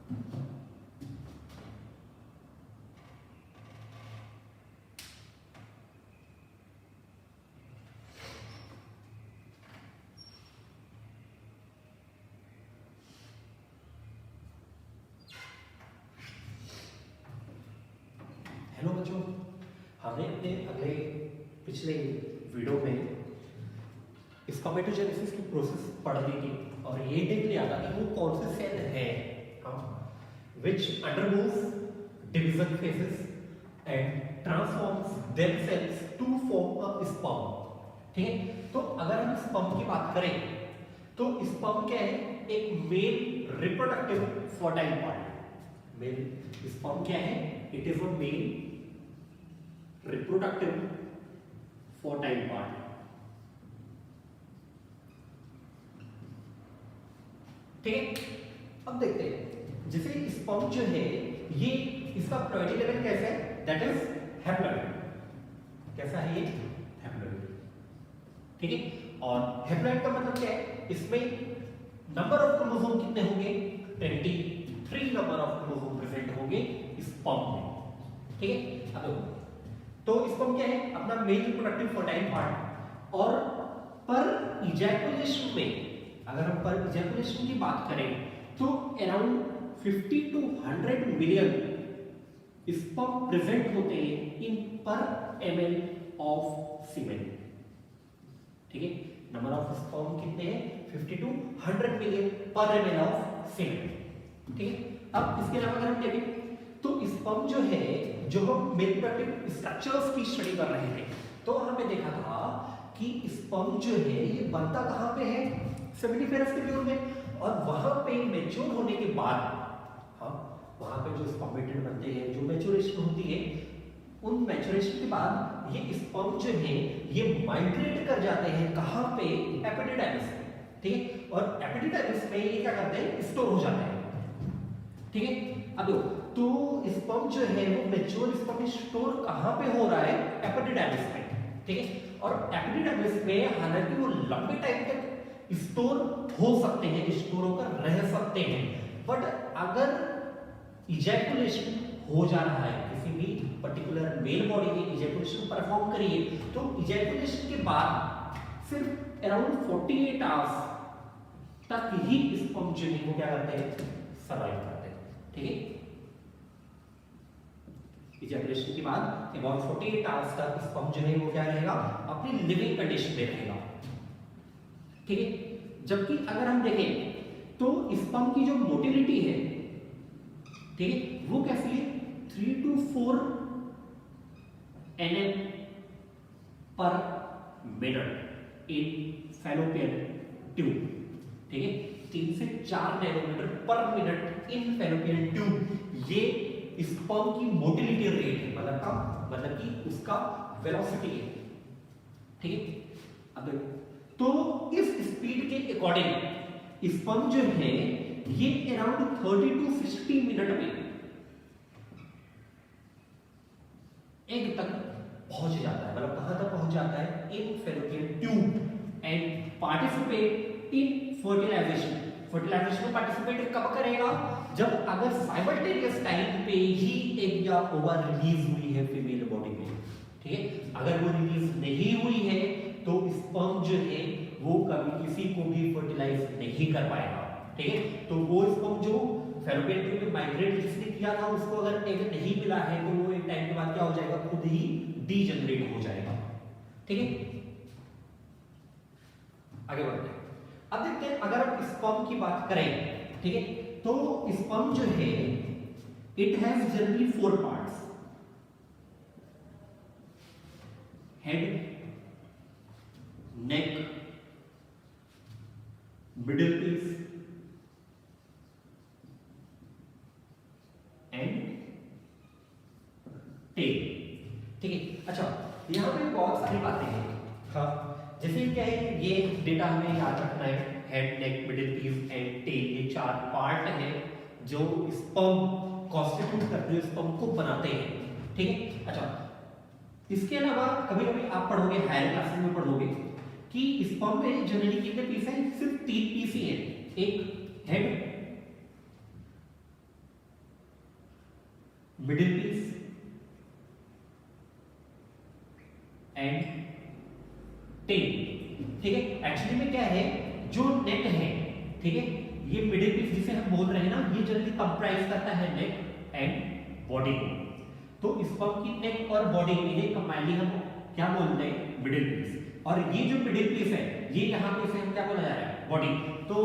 Hello बच्चों, हमने अपने अगले पिछले वीडियो में स्पर्मेटोजेनेसिस की प्रोसेस पढ़ ली थी और ये देख लिया था कि वो कौन से सेल है which undergoes division phases and transforms themselves to form a sperm. ठीक है, तो अगर हम स्पर्म की बात करें तो स्पर्म क्या है? एक male reproductive fertile part. Mail sperm क्या है? It is a male reproductive fertile part. ठीक है, अब देखते हैं जैसे स्पर्म जो है ये इसका प्रोबेबिलिटी लेवल कैसा है? That is haploid. कैसा है ये? हैप्लॉइड। ठीक है, और हैप्लॉइड का मतलब क्या है? इसमें नंबर ऑफ क्रोमोसोम कितने होंगे? 23 नंबर ऑफ क्रोमोसोम प्रेजेंट होंगे स्पर्म में। ठीक है, अब तो स्पर्म क्या है? अपना मेल रिप्रोडक्टिव फर्टाइल पार्ट। और पर इजैकुलेशन में, अगर हम पर इजैकुलेशन की बात करें तो around 50 to 100 million sperm present होते हैं इन पर ml ऑफ सीमेन। ठीक है, नंबर ऑफ स्पर्म कितने हैं? 50 to 100 मिलियन पर ml ऑफ सीमेन। ठीक है, अब इसके अलावा अगर हम देखें तो स्पर्म जो है, जो हम मेल रिप्रोडक्टिव स्ट्रक्चर्स की स्टडी कर रहे थे तो हमने देखा था कि स्पर्म जो है ये बनता कहां पे है? सेमिनिफेरस ट्यूब्यूल में। और वहां पे मैच्योर होने के बाद, वहां पे जो स्पर्मेटेड बनते हैं, जो मैच्योरेशन होती है, उन मैच्योरेशन के बाद ये स्पर्म जो है ये माइग्रेट कर जाते हैं कहां पे? एपिडिडाइमिस में। ठीक है, और एपिडिडाइमिस में ये क्या करते हैं? स्टोर हो जाते हैं। ठीक है, अब तो स्पर्म जो है वो मैच्योर स्पर्म स्टोर कहां पे हो रहा है? एपिडिडाइमिस में। ठीक है, और एपिडिडाइमिस में हालांकि वो लंबे टाइम तक स्टोर हो सकते हैं, स्टोर होकर रह सकते हैं, बट अगर इजैकुलेशन हो जा रहा है, किसी भी पर्टिकुलर मेल बॉडी में इजैकुलेशन परफॉर्म करिए तो इजैकुलेशन के बाद सिर्फ अराउंड 48 आवर्स तक ही स्पर्म जो है वो क्या करते हैं? सर्वाइव करते हैं। ठीक है, इजैकुलेशन के बाद अबाउट 48 आवर्स तक स्पर्म जो है वो क्या रहेगा? अपनी लिविंग कंडीशन में रहेगा। ठीक है, जबकि अगर हम देखें तो स्पर्म की जो मोटिलिटी है, ठीक है, वो कैसी है? 3 to 4 nm पर मिनट इन फैलोपियन ट्यूब। ठीक है, 3 से 4 नैनोमीटर पर मिनट इन फैलोपियन ट्यूब ये स्पर्म की मोटिलिटी रेट है, मतलब कि उसका वेलोसिटी है। ठीक है, अब तो इस स्पीड के अकॉर्डिंग स्पर्म जो है ये अराउंड 30 to 60 मिनट में एग तक पहुंच जाता है। मतलब कहां तक पहुंच जाता है? In fallopian tube and participate in fertilization. Fertilization में पार्टिसिपेट कब करेगा? जब अगर साइमल्टेनियस टाइम पे ही एग या ओवा रिलीज हुई है फीमेल बॉडी में। ठीक है, अगर वो रिलीज नहीं हुई है तो स्पर्म जो है वो कभी किसी को भी फर्टिलाइज नहीं कर पाएगा। ठीक है, तो वो स्पर्म जो फैलोपियन ट्यूब में माइग्रेट जिसने किया था उसको अगर एग नहीं मिला है तो वो एक टाइम के बाद क्या हो जाएगा? खुद ही डीजनरेट हो जाएगा। ठीक है, आगे बढ़ते हैं। अब देखते हैं अगर हम स्पर्म की बात करें, ठीक है, तो स्पर्म जो है it has generally 4 parts: head, neck, middle piece and tail. ठीक है, अच्छा यहां पे बहुत सारी बातें हैं। हाँ, जैसे क्या है, ये डेटा हमें याद रखना है। Head, neck, middle piece and tail, ये 4 पार्ट हैं जो स्पर्म कॉन्स्टिट्यूट करते हैं, स्पर्म को बनाते हैं। ठीक है, अच्छा इसके अलावा कभी कभी आप पढ़ोगे, हायर क्लासेस में पढ़ोगे कि स्पर्म में जनरली कितने पीस हैं? सिर्फ 3 पीस ही हैं। एक हेड, ठीक है। ये मिडिल पीस जिसे हम बोल रहे हैं ना, ये जनरली कंप्राइज करता है नेक एंड बॉडी को। तो स्पर्म की नेक और बॉडी इन्हें कंबाइनली हम क्या बोलते हैं, मिडिल पीस। और ये जो मिडिल पीस है, ये यहाँ पे इसे हम क्या बोला जा रहा है, बॉडी। तो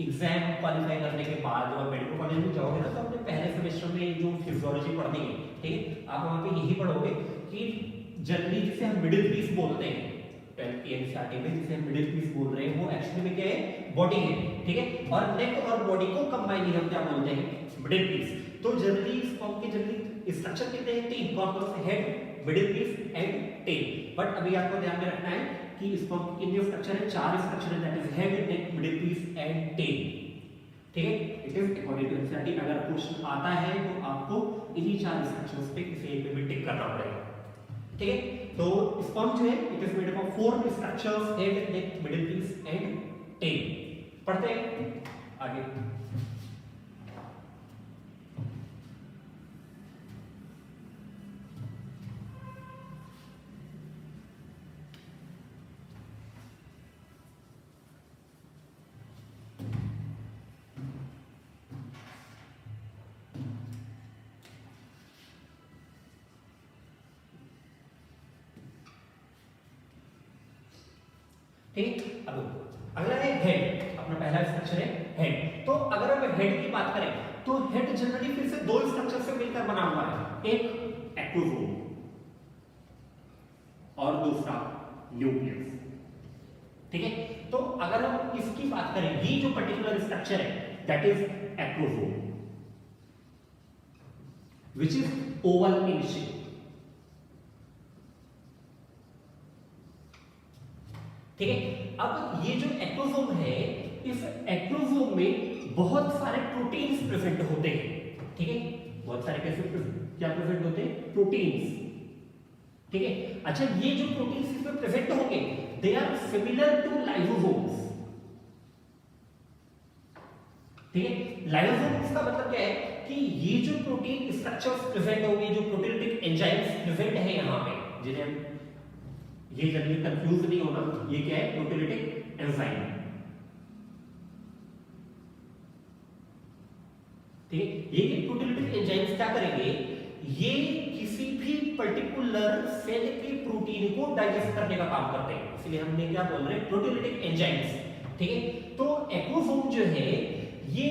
एग्जाम क्वालिफाई करने के बाद जब आप मेडिकल कॉलेज में जाओगे ना, तो अपने पहले सेमेस्टर में जो फिजियोलॉजी पढ़नी है, ठीक है, आप वहाँ पे यही पढ़ोगे कि जनरली जिसे हम मिडिल पीस बोलते हैं 12th की एनसीईआरटी में, जिसे हम मिडिल पीस बोल रहे हैं, वो एक्चुअली में क्या है, बॉडी है, ठीक है। और नेक और बॉडी को कंबाइनली हम क्या बोलते हैं, मिडिल पीस। तो जनरली स्पर्म के जनरली स्ट्रक्चर कितने हैं, 3, कौन कौन से, head, middle piece and tail. But अभी आपको ध्यान में रखना है कि स्पर्म के कितने स्ट्रक्चर है, 4 स्ट्रक्चर है, that is head, neck, middle piece and tail, ठीक है। It is according to NCERT. अगर क्वेश्चन आता है तो आपको इन्हीं 4 स्ट्रक्चर्स पे किसी एक पे भी टिक करना पड़ेगा, ठीक है। तो स्पर्म जो है, it is made up of 4 structures, head, neck, middle piece and tail. पढ़ते हैं आगे। ठीक, अब अगला है हेड। अपना पहला स्ट्रक्चर है हेड। तो अगर हम हेड की बात करें तो हेड जनरली फिर से 2 स्ट्रक्चर से मिलकर बना हुआ है, एक एक्रोसोम और दूसरा न्यूक्लियस, ठीक है। तो अगर हम इसकी बात करें, ये जो पर्टिकुलर स्ट्रक्चर है that is acrosome which is oval in shape, ठीक है। अब ये जो एक्रोसोम है, इस एक्रोसोम में बहुत सारे प्रोटीन्स प्रेजेंट होते हैं, ठीक है। बहुत सारे कैसे क्या प्रेजेंट होते हैं, प्रोटीन्स, ठीक है। अच्छा, ये जो प्रोटीन्स इसमें प्रेजेंट होंगे, they are similar to lysosomes, ठीक है। लाइसोसोम्स का मतलब क्या है कि ये जो प्रोटीन स्ट्रक्चर्स प्रेजेंट होंगे, जो प्रोटीयोलिटिक एंजाइम्स प्रेजेंट है यहाँ पे, जिन्हें हम ये जनरली कंफ्यूज नहीं होना, ये क्या है, प्रोटीयोलिटिक एंजाइम, ठीक है। ये प्रोटीयोलिटिक एंजाइम्स क्या करेंगे, ये किसी भी पर्टिकुलर सेल के प्रोटीन को डाइजेस्ट करने का काम करते हैं, इसलिए हमने क्या बोल रहे हैं, प्रोटीयोलिटिक एंजाइम्स, ठीक है। तो एक्रोसोम जो है ये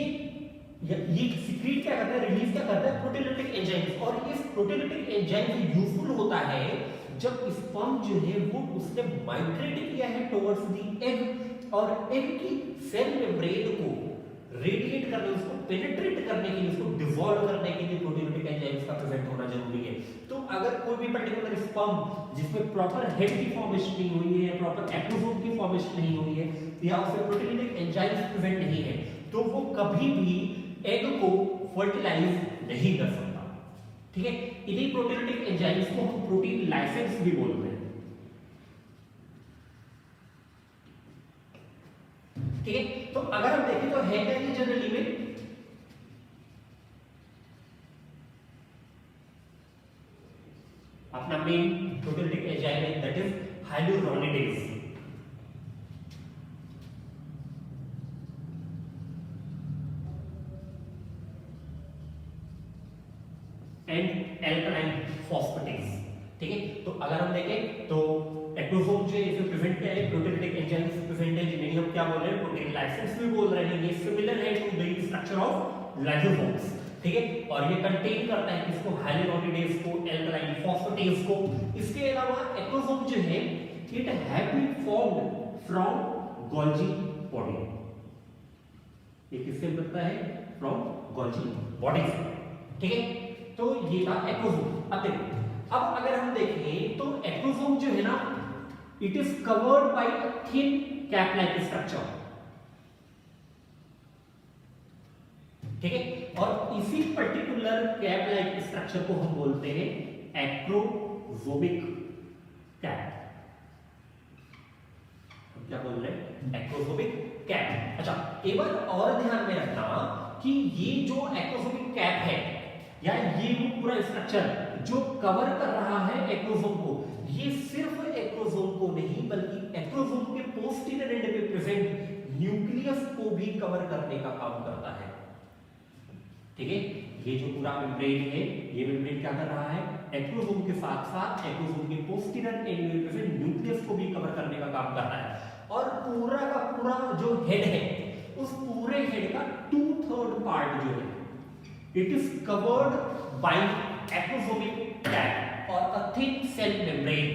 सीक्रेट क्या करता है, रिलीज क्या करता है, प्रोटीयोलिटिक एंजाइम्स। और इस प्रोटीयोलिटिक एंजाइम यूजफुल होता है जब स्पर्म जो है वो उसने माइग्रेट किया है टुवर्ड्स द एग, और एग की सेल मेम्ब्रेन को रेडिएट करने, उसको पेनिट्रेट करने के लिए, उसको डिवॉल्व करने के लिए प्रोटीयोलिटिक एंजाइम्स का प्रेजेंट होना जरूरी है। तो अगर कोई भी पर्टिकुलर स्पर्म जिसमें प्रॉपर हेड की फॉर्मेशन नहीं हुई है, प्रॉपर एक्रोसोम की फॉर्मेशन नहीं हुई है, या उसमें प्रोटीयोलिटिक एंजाइम्स प्रेजेंट नहीं है, तो वो कभी भी एग को फर्टिलाइज नहीं कर सकता, ठीक है। इन्हीं प्रोटीयोलिटिक एंजाइम्स को हम प्रोटीन लाइसेंस भी बोलते हैं, ठीक है। तो अगर हम देखें तो है क्या ये जनरली में, अपना मेन प्रोटीयोलिटिक एंजाइम है that is hyaluronidase, and alkaline phosphatase, ठीक है। तो अगर हम देखें तो एक्रोसोम जो है इसमें प्रेजेंट क्या है, प्रोटीयोलिटिक एंजाइम्स प्रेजेंट है, जिन्हें हम क्या बोल रहे हैं, प्रोटीन लाइसेंस भी बोल रहे हैं। ये सिमिलर है to the structure of lysosomes, ठीक है। और ये कंटेन करता है किसको, हाइलुरोनिडेज को, एल्कलाइन फॉस्फेटेज को। इसके अलावा एक्रोसोम जो है it have been formed from Golgi body, ये किससे बनता है, फ्रॉम गोल्जी बॉडी से, ठीक है। तो ये था एक्रोसोम। अब देखो, अब अगर हम देखें तो एक्रोसोम जो है ना, it is covered bye a thin cap like structure, ठीक है। और इसी पर्टिकुलर कैप लाइक स्ट्रक्चर को हम बोलते हैं एक्रोसोमिक कैप। क्या बोल रहे हैं, एक्रोसोमिक कैप। अच्छा, एक बार और ध्यान में रखना कि ये जो एक्रोसोमिक कैप है, या ये वो पूरा स्ट्रक्चर जो कवर कर रहा है एक्रोसोम को, ये सिर्फ एक्रोसोम को नहीं बल्कि एक्रोसोम के पोस्टीरियर एंड पे प्रेजेंट न्यूक्लियस को भी कवर करने का काम करता है। ठीक है, ये जो पूरा मेम्ब्रेन है, ये मेम्ब्रेन क्या कर रहा है, एक्रोसोम के साथ साथ एक्रोसोम के पोस्टीरियर एंड में प्रेजेंट न्यूक्लियस को भी कवर करने का काम कर रहा है। और पूरा का पूरा जो हेड है, उस पूरे हेड का 2/3 पार्ट जो है, it is covered by acrosomic cap और अ थिन सेल मेम्ब्रेन।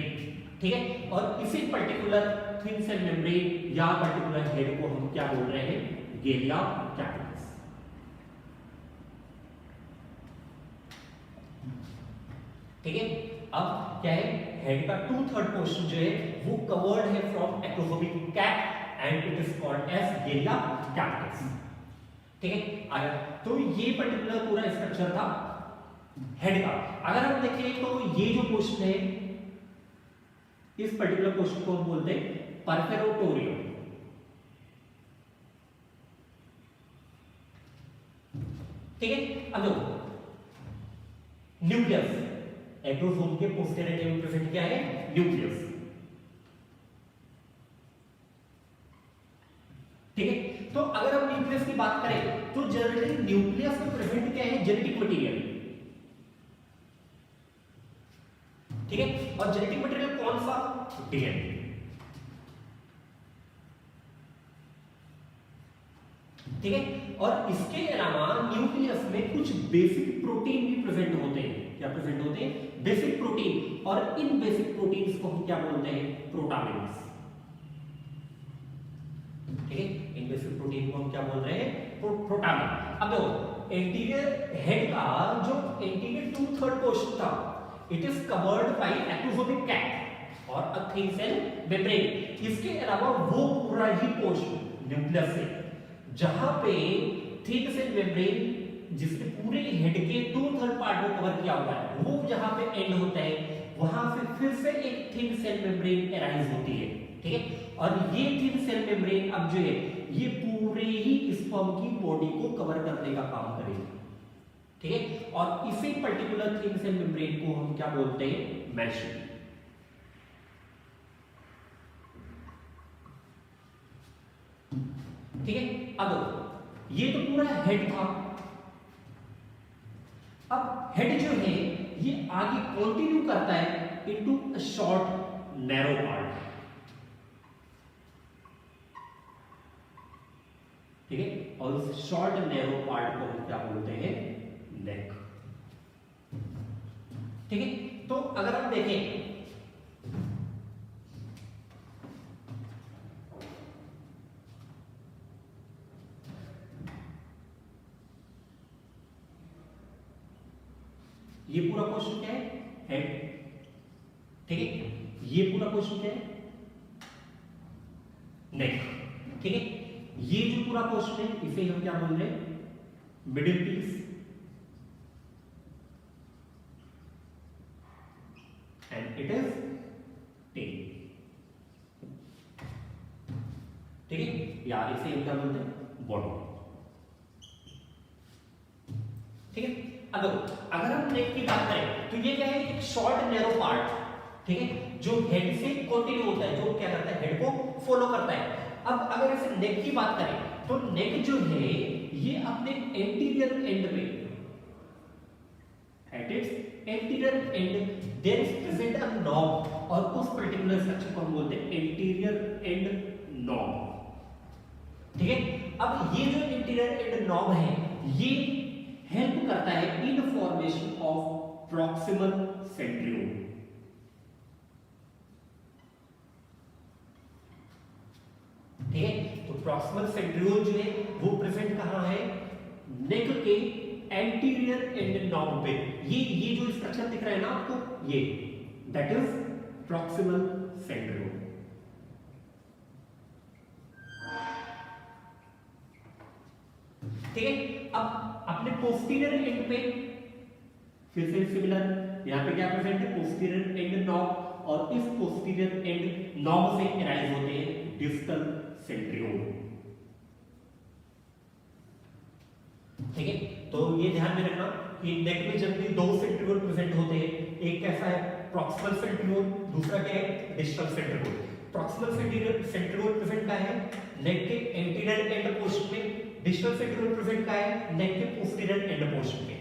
ठीक है, और इसी पर्टिकुलर थिन सेल मेम्ब्रेन या पर्टिकुलर हेड को हम क्या बोल रहे हैं, गेलिया कैपिटस। ठीक है, अब क्या है, हेड का 2/3 पोर्शन जो है वो कवर्ड है from acrosomic cap and it is called as galea capitis. ठीक है, तो ये पर्टिकुलर पूरा स्ट्रक्चर था हेड का। अगर हम देखें तो ये जो पोर्शन है, इस पर्टिकुलर पोर्शन को हम बोलते हैं परफेरोटोरियम। ठीक है, अब देखो न्यूक्लियस, एक्रोसोम के पोस्टीरियर एंड में प्रेजेंट क्या है, न्यूक्लियस। ठीक है, तो अगर हम न्यूक्लियस की बात करें तो जनरली न्यूक्लियस में प्रेजेंट क्या है, जेनेटिक मटेरियल। ठीक है, और जेनेटिक मटेरियल कौन सा, डीएनए। ठीक है, और इसके अलावा न्यूक्लियस में कुछ बेसिक प्रोटीन भी प्रेजेंट होते हैं। क्या प्रेजेंट होते हैं, बेसिक प्रोटीन, और इन बेसिक प्रोटीन्स को हम क्या बोलते हैं, प्रोटामिन्स। ठीक है, इन बेसिक प्रोटीन को हम क्या बोल रहे हैं, प्रोटामिन। अब देखो एंटीरियर हेड का जो एंटीरियर 2/3 पोर्शन था, it is covered by acrosomic cap और अ थिन सेल मेम्ब्रेन। इसके अलावा वो पूरा ही पोर्शन न्यूक्लियस से जहां पे थिन सेल मेम्ब्रेन जिसके पूरे हेड के 2/3 पार्ट को कवर किया हुआ है, वो जहां पे एंड होता है, वहां से फिर से एक थिन सेल मेम्ब्रेन अराइज होती है। ठीक है, और ये थिन सेल मेम्ब्रेन अब जो है ये पूरे ही स्पर्म की बॉडी को कवर करने का काम करेगी। ठीक है, और इसी पर्टिकुलर थिन सेल मेम्ब्रेन को हम क्या बोलते हैं, मेश। ठीक है, अब ये तो पूरा हेड था। अब हेड जो है ये आगे कंटिन्यू करता है into a short narrow part. ठीक है, और उस शॉर्ट नैरो पार्ट को हम क्या बोलते हैं, नेक। ठीक है, तो अगर हम देखें ये पूरा क्वेश्चन क्या है, हेड। ठीक है, ये पूरा क्वेश्चन क्या है, नेक। ठीक है, ये जो पूरा क्वेश्चन है इसे हम क्या बोल रहे हैं, middle piece, and it is tail. ठीक है, या इसे हम क्या बोलते हैं, बॉटम। ठीक है, अगर हम नेक की बात करें तो ये क्या है, एक शॉर्ट नैरो पार्ट। ठीक है, जो हेड से कंटिन्यू होता है, जो क्या करता है, हेड को फॉलो करता है। अब अगर ऐसे नेक की बात करें तो नेक जो है ये अपने एंटीरियर एंड में, at its anterior end there is present a knob, और उस पर्टिकुलर स्ट्रक्चर को हम बोलते हैं एंटीरियर एंड नॉब। ठीक है, अब ये जो एंटीरियर एंड नॉब है ये हेल्प करता है in formation of proximal centriole. ठीक है, तो प्रॉक्सिमल सेंट्रियोल जो है वो प्रेजेंट कहां है, नेक के एंटीरियर एंड नॉब पे। ये जो स्ट्रक्चर दिख रहा है ना आपको, ये दैट इज प्रॉक्सिमल सेंट्रियोल। ठीक है, अब अपने पोस्टीरियर एंड पे फिर से सिमिलर, यहां पे क्या प्रेजेंट है, पोस्टीरियर एंड नॉब, और इस पोस्टीरियर एंड नॉब से अराइज होते हैं डिस्टल सेंट्रियोल। ठीक है, तो ये ध्यान में रखना कि नेक में जब भी दो सेंट्रियोल प्रेजेंट होते हैं, एक कैसा है, प्रॉक्सिमल सेंट्रियोल, दूसरा क्या है, distal centriole. Proximal centriole present क्या है, नेक के एंटीरियर एंड पोर्शन में, डिस्टल सेंट्रियोल प्रेजेंट कहाँ है, नेक के पोस्टीरियर एंड पोर्शन में,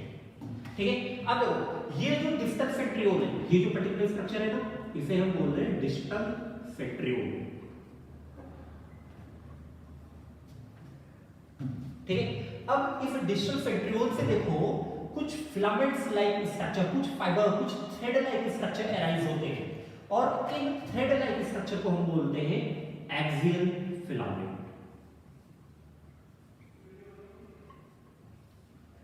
ठीक है। अब देखो ये जो डिस्टल सेंट्रियोल है, ये जो पर्टिकुलर स्ट्रक्चर है ना, इसे हम बोल रहे हैं डिस्टल सेंट्रियोल, ठीक है। अब इस डिस्टल सेंट्रियोल से देखो कुछ फिलामेंट्स लाइक स्ट्रक्चर, कुछ फाइबर, कुछ थ्रेड लाइक स्ट्रक्चर अराइज होते हैं, और इन थ्रेड लाइक स्ट्रक्चर को हम बोलते हैं एक्सियल फिलामेंट,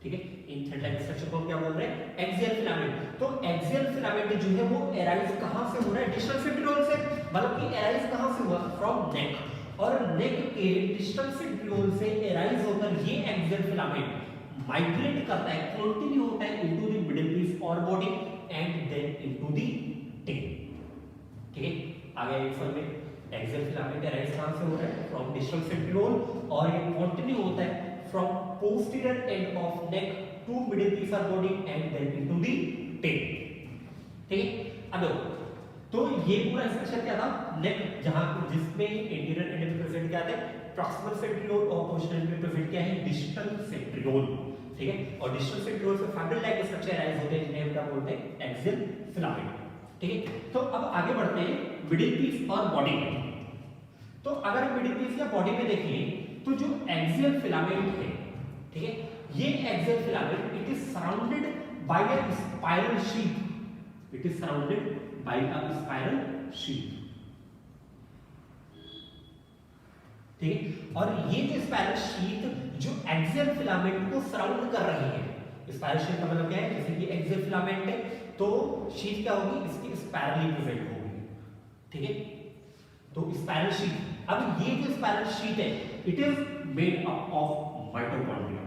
ठीक है। इन थ्रेड लाइक स्ट्रक्चर को हम क्या बोल रहे हैं, एक्सियल फिलामेंट। तो एक्सियल फिलामेंट जो है वो अराइज कहां से हो रहा है, डिस्टल सेंट्रियोल से, मतलब कि अराइज कहां से हुआ, फ्रॉम नेक, और नेक के डिस्टल सेंट्रियोल से अराइज होकर ये एक्सियल फिलामेंट माइग्रेट करता है, कंटिन्यू होता है इनटू द मिडिल पीस और body and then into the tail, ठीक है। आगे एक्शन में एक्सियल फिलामेंट अराइज कहां से हो रहा है, फ्रॉम डिस्टल सेंट्रियोल, और ये कंटिन्यू होता है from posterior end of neck to middle piece और body and then into the tail, ठीक है। अब तो ये पूरा स्ट्रक्चर क्या था, नेक, जहां जिसमें एंटीरियर एंड में प्रेजेंट क्या थे, प्रॉक्सिमल सेंट्रियोल, और पोस्टीरियर में प्रेजेंट क्या है, डिस्टल सेंट्रियोल, ठीक है। और डिस्टल सेंट्रियोल से फाइबर लाइक स्ट्रक्चर अराइज होते हैं जिन्हें हम क्या बोलते हैं, एक्सियल फिलामेंट, ठीक है। तो अब आगे बढ़ते हैं मिडिल पीस और बॉडी में। तो अगर मिडिल पीस या बॉडी में देखें तो जो एक्सियल फिलामेंट है, ठीक है, ये axial filament it is surrounded by a spiral sheath, it is surrounded by a spiral sheath, ठीक है। और ये जो स्पाइरल शीथ जो एक्सियल फिलामेंट को सराउंड कर रही है, स्पाइरल शीथ का मतलब क्या है, जैसे कि एक्सियल फिलामेंट है तो शीथ क्या होगी, इसकी स्पाइरली प्रेजेंट होगी, ठीक है। तो स्पाइरल शीथ, अब ये जो स्पाइरल शीथ है it is made up of mitochondria,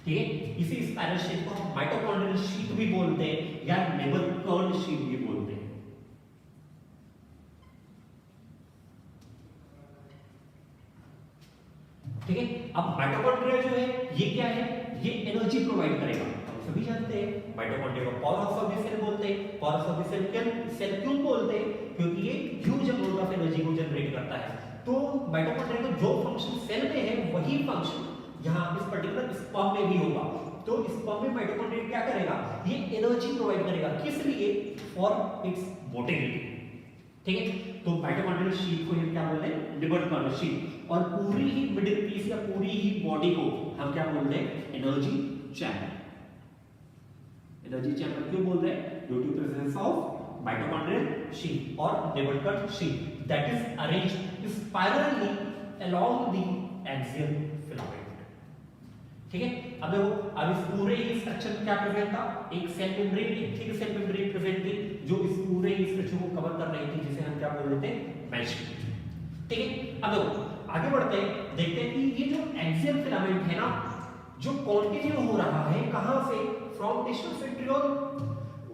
ठीक है। इसी स्पाइरल शीथ को हम माइटोकॉन्ड्रियल शीथ भी बोलते हैं या नेबल कर्ड शीथ भी बोलते हैं, ठीक है। अब माइटोकॉन्ड्रिया जो है ये क्या है, ये एनर्जी प्रोवाइड करेगा, हम सभी जानते हैं माइटोकॉन्ड्रिया को पावर ऑफ द सेल बोलते हैं। पावर ऑफ द सेल क्यों बोलते हैं, क्योंकि ये ह्यूज अमाउंट ऑफ एनर्जी को जनरेट करता है। तो माइटोकॉन्ड्रिया का जो फंक्शन सेल में है वही फंक्शन यहाँ इस पर्टिकुलर स्पर्म में भी होगा। तो स्पर्म में माइटोकॉन्ड्रिया क्या करेगा, ये एनर्जी प्रोवाइड करेगा, किस लिए, फॉर इट्स मोटिलिटी, ठीक है। तो माइटोकॉन्ड्रियल शीथ को हम क्या बोलते हैं, लिबर्ट कर्ड शीथ, और पूरी ही मिडिल पीस या पूरी ही बॉडी को हम क्या बोलते हैं, एनर्जी चैम्बर। एनर्जी चैम्बर क्यों बोल रहे हैं, due to presence of mitochondrial sheath और लिबर्ट कर्ड sheath that is arranged spirally along the axial filament, ठीक है। अब देखो, अब इस पूरे ही स्ट्रक्चर में क्या प्रेजेंट था, एक सेल मेम्ब्रेन, एक थिक सेल मेम्ब्रेन प्रेजेंट थी जो इस पूरे ही स्ट्रक्चर को कवर कर रही थी, जिसे हम क्या बोल रहे थे, मेश, ठीक है। अब देखो आगे बढ़ते हैं, देखते हैं कि ये जो एक्सियल फिलामेंट है ना, जो कंटिन्यू हो रहा है कहां से, फ्रॉम डिस्टल सेंट्रियोल,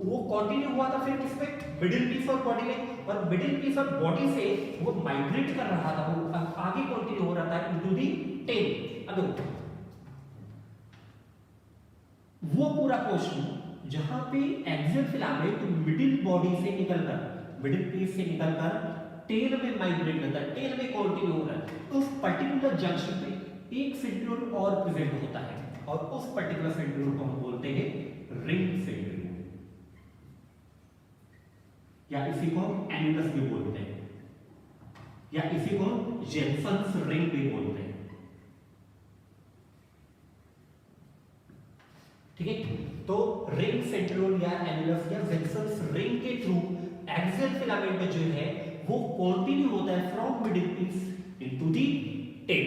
वो कंटिन्यू हुआ था फिर किस पे, मिडिल पीस और बॉडी में, और मिडिल पीस और बॉडी से वो माइग्रेट कर रहा था, वो आगे कंटिन्यू हो रहा था इनटू दी टेल। अब देखो वो पूरा पोर्शन जहां पे एक्सियल फिलामेंट मिडिल बॉडी से निकलकर, मिडिल पीस से निकलकर टेल में माइग्रेट करता है, टेल में कंटिन्यू हो रहा है, तो उस पर्टिकुलर जंक्शन पे एक सेंट्रियोल और प्रेजेंट होता है, और उस पर्टिकुलर सेंट्रियोल को हम बोलते हैं रिंग सेंट्रियोल, या इसी को हम एनुलस भी बोलते हैं, या इसी को हम जेनसन्स रिंग भी बोलते हैं, ठीक है। तो रिंग सेंट्रियोल या एनुलस या जेनसन्स रिंग के थ्रू एक्सियल फिलामेंट जो है वो कंटिन्यू होता है from middle piece into the tail,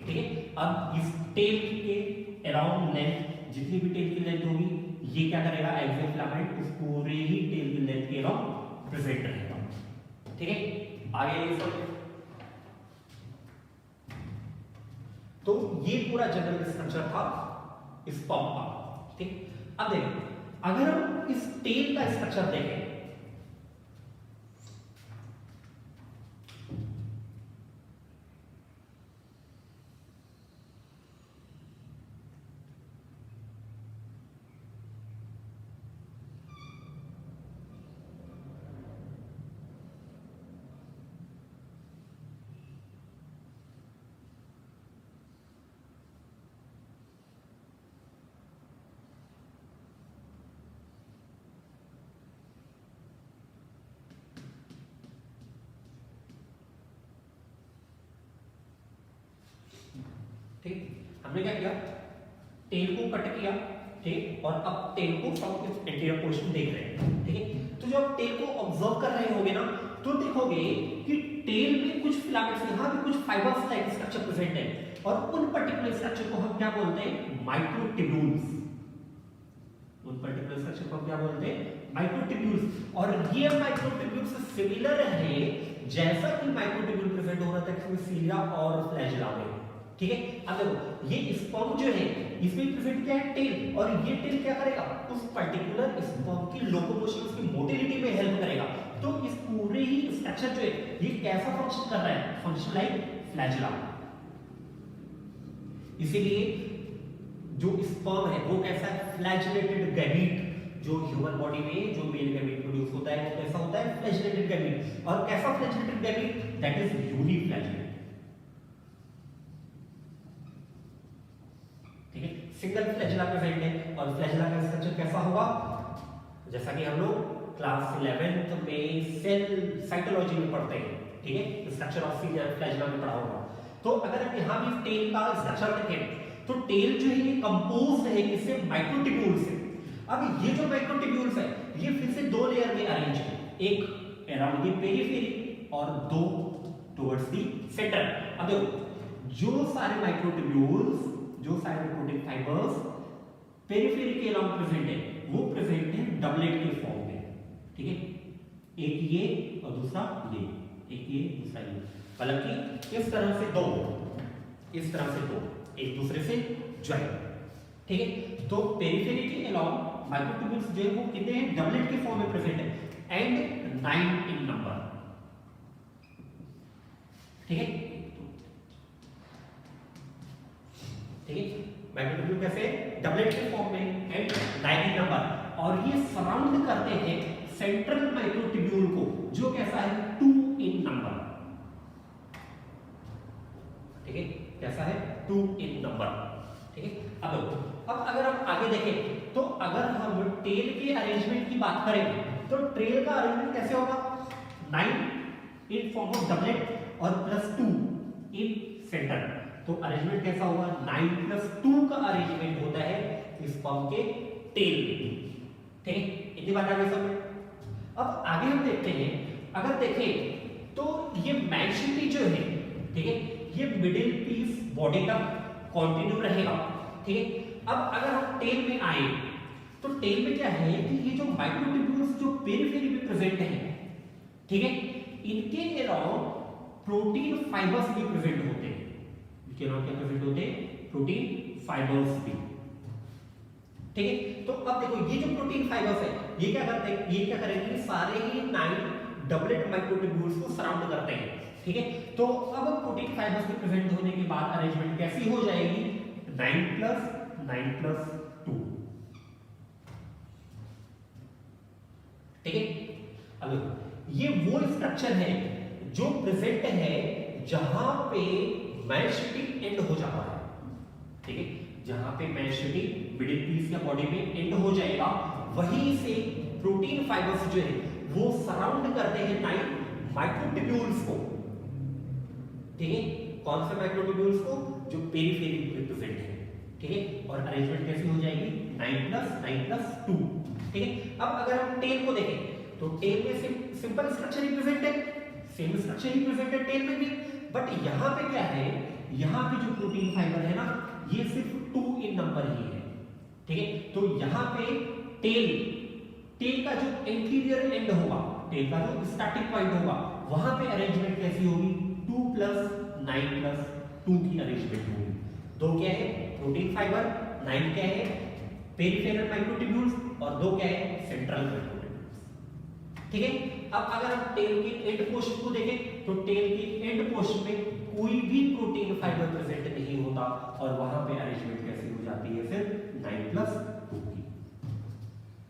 ठीक है। अब इस टेल के अराउंड लेंथ, जितनी भी टेल की लेंथ होगी, ये क्या करेगा, एक्सियल फिलामेंट उस पूरे ही टेल की लेंथ के अराउंड प्रेजेंट रहेगा, ठीक है। आगे तो ये पूरा जनरल स्ट्रक्चर था स्पर्म का, ठीक। अब देखो अगर हम इस टेल का स्ट्रक्चर देखें, ठीक, हमने क्या किया, टेल को कट किया, ठीक, और अब टेल को फ्रॉम इट्स एंटीरियर पोर्शन देख रहे हैं, ठीक है। तो जब आप टेल को ऑब्जर्व कर रहे होगे ना, तो देखोगे कि टेल में कुछ फिलामेंट्स, यहाँ पे कुछ फाइबर्स लाइक स्ट्रक्चर प्रेजेंट है, और उन पर्टिकुलर स्ट्रक्चर को हम क्या बोलते हैं, माइक्रोट्यूब्यूल्स। उन पर्टिकुलर स्ट्रक्चर को हम क्या बोलते हैं, माइक्रोट्यूब्यूल्स। और ये माइक्रोट्यूब्यूल्स सिमिलर है जैसा कि माइक्रोट्यूब्यूल प्रेजेंट हो रहा था सीलिया और फ्लैजेला में, ठीक है। अब देखो ये स्पर्म जो है इसमें प्रेजेंट क्या है, टेल, और ये टेल क्या करेगा, उस पर्टिकुलर स्पर्म की लोकोमोशन, उसकी मोटिलिटी में हेल्प करेगा। तो इस पूरे ही स्ट्रक्चर जो है ये कैसा फंक्शन कर रहा है, फंक्शन लाइक फ्लैजेला। इसीलिए जो स्पर्म है वो कैसा है, फ्लैजेलेटेड गैमीट। जो ह्यूमन बॉडी में जो मेल गैमीट प्रोड्यूस होता है वो कैसा होता है, फ्लैजेलेटेड गैमीट। और कैसा फ्लैजेलेटेड गैमीट, दैट इज यूनिफ्लैजेलेटेड, ठीक है। सिंगल फ्लैजेला प्रेजेंट है, और फ्लैजेला का स्ट्रक्चर कैसा होगा, जैसा कि हम लोग क्लास 11th में सेल साइटोलॉजी में पढ़ते हैं, ठीक है, स्ट्रक्चर ऑफ फ्लैजेला में पढ़ा होगा। तो अगर हम यहाँ भी टेल का स्ट्रक्चर देखें तो टेल जो है ये कंपोज्ड है किससे, माइक्रोट्यूब्यूल से। अब ये जो माइक्रोट्यूब्यूल्स है ये फिर से दो लेयर में अरेंज है, एक अराउंड द पेरिफेरी और दो टुवर्ड्स द सेंटर। अब देखो जो सारे माइक्रोट्यूब्यूल्स, जो सारे प्रोटीन फाइबर्स पेरिफेरी के अराउंड प्रेजेंट है वो प्रेजेंट है डबलेट के फॉर्म में, ठीक है। एक ये और दूसरा ये, एक ये दूसरा ये, हालांकि इस तरह से दो, इस तरह से दो एक दूसरे से ज्वाइन, ठीक है। तो पेरिफेरी के अलाउंग माइक्रोट्यूब्यूल्स जो है वो कितने हैं, डबलेट के फॉर्म में प्रेजेंट है, एंड 9 इन नंबर, ठीक है, ठीक है। माइक्रोट्यूब्यूल कैसे, डबलेट के फॉर्म में एंड 9 इन नंबर, और ये सराउंड करते हैं सेंट्रल माइक्रोट्यूब्यूल को जो कैसा है 2 इन नंबर, ठीक है, कैसा है 2 इन नंबर, ठीक है। अब अगर हम आगे देखें तो अगर हम टेल के अरेंजमेंट की बात करें तो टेल का अरेंजमेंट कैसे होगा, 9 इन फॉर्म ऑफ डबलेट और +2 इन सेंटर। तो अरेंजमेंट कैसा होगा, 9+2 का अरेंजमेंट होता है स्पर्म के टेल में, ठीक है। इतनी बात आ गई समझ। अब आगे हम देखते हैं, अगर देखें तो ये मैच्योरिटी जो है, ठीक है, ये मिडिल पीस बॉडी तक कंटिन्यू रहेगा, ठीक है। अब अगर हम टेल में आए तो टेल में क्या है कि ये जो माइक्रोट्यूब्यूल्स जो पेरिफेरी में प्रेजेंट है, ठीक है, इनके अराउंड प्रोटीन फाइबर्स भी प्रेजेंट होते हैं, इनके अराउंड क्या प्रेजेंट होते हैं, प्रोटीन फाइबर्स भी, ठीक है। तो अब देखो ये जो प्रोटीन फाइबर्स है ये क्या करते हैं, ये क्या करेंगे, सारे ही 9 डबलेट माइक्रोट्यूब्यूल्स को सराउंड करते हैं, ठीक है। तो अब प्रोटीन फाइबर्स के प्रेजेंट होने के बाद अरेंजमेंट कैसी हो जाएगी, 9+9+2, ठीक है। अब ये वो स्ट्रक्चर है जो प्रेजेंट है जहां पे मैच्योरिटी एंड हो जाता है, ठीक है, जहां पे मैच्योरिटी मिडिल पीस या बॉडी में एंड हो जाएगा, वहीं से प्रोटीन फाइबर्स जो है वो सराउंड करते हैं 9 माइक्रोट्यूब्यूल्स को, ठीक है। कौन से माइक्रोट्यूब्यूल्स को, जो पेरिफेरी में प्रेजेंट है, ठीक है। और अरेंजमेंट कैसी हो जाएगी, 9+9+2, ठीक है। अब अगर हम टेल को देखें तो टेल में सिंपल स्ट्रक्चर ही प्रेजेंट है, सेम स्ट्रक्चर ही प्रेजेंट है टेल में भी, बट यहां पे क्या है, यहां पे जो प्रोटीन फाइबर है ना ये सिर्फ 2 इन नंबर ही है, ठीक है। तो यहां पे टेल का जो एंटीरियर एंड होगा, टेल का जो स्टार्टिंग पॉइंट होगा, वहां पे अरेंजमेंट कैसी होगी, 2+9+2 की अरेंजमेंट होगी। दो क्या है, प्रोटीन फाइबर, 9 क्या है, पेरिफेरल माइक्रोट्यूब्यूल्स, और दो क्या है, सेंट्रल माइक्रोट्यूब्यूल्स, ठीक है। अब अगर हम टेल के एंड पोर्शन को देखें तो टेल के एंड पोर्शन में कोई भी प्रोटीन फाइबर प्रेजेंट नहीं होता, और वहां पे अरेंजमेंट कैसी हो जाती है, सिर्फ 9+2 की,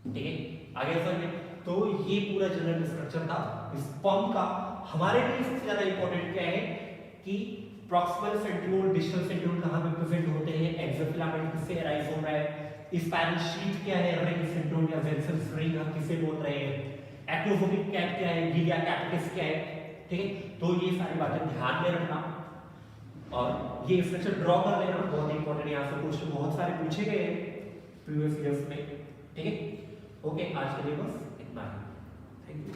ठीक है। आगे समझे, तो ये पूरा जनरल स्ट्रक्चर था स्पर्म का। हमारे लिए सबसे ज्यादा इंपॉर्टेंट क्या है कि प्रॉक्सिमल सेंट्रियोल, डिस्टल सेंट्रियोल कहां पे प्रेजेंट होते हैं, एक्सोफिलामेंट किससे अराइज हो रहा है, स्पाइरल शीट क्या है, रिंग सेंट्रियोल या वेंसल्स रिंग हम किसे बोल रहे हैं, एक्टोफोबिक कैप क्या है, गिलिया कैपिटस क्या है, ठीक है। तो ये सारी बातें ध्यान में रखना। और ये स्ट्रक्चर ड्रॉ कर लेना बहुत इंपॉर्टेंट, यहाँ से क्वेश्चन बहुत सारे पूछे गए प्रीवियस ईयर्स में, ठीक है। ओके, आज के लिए बस इतना ही, थैंक यू।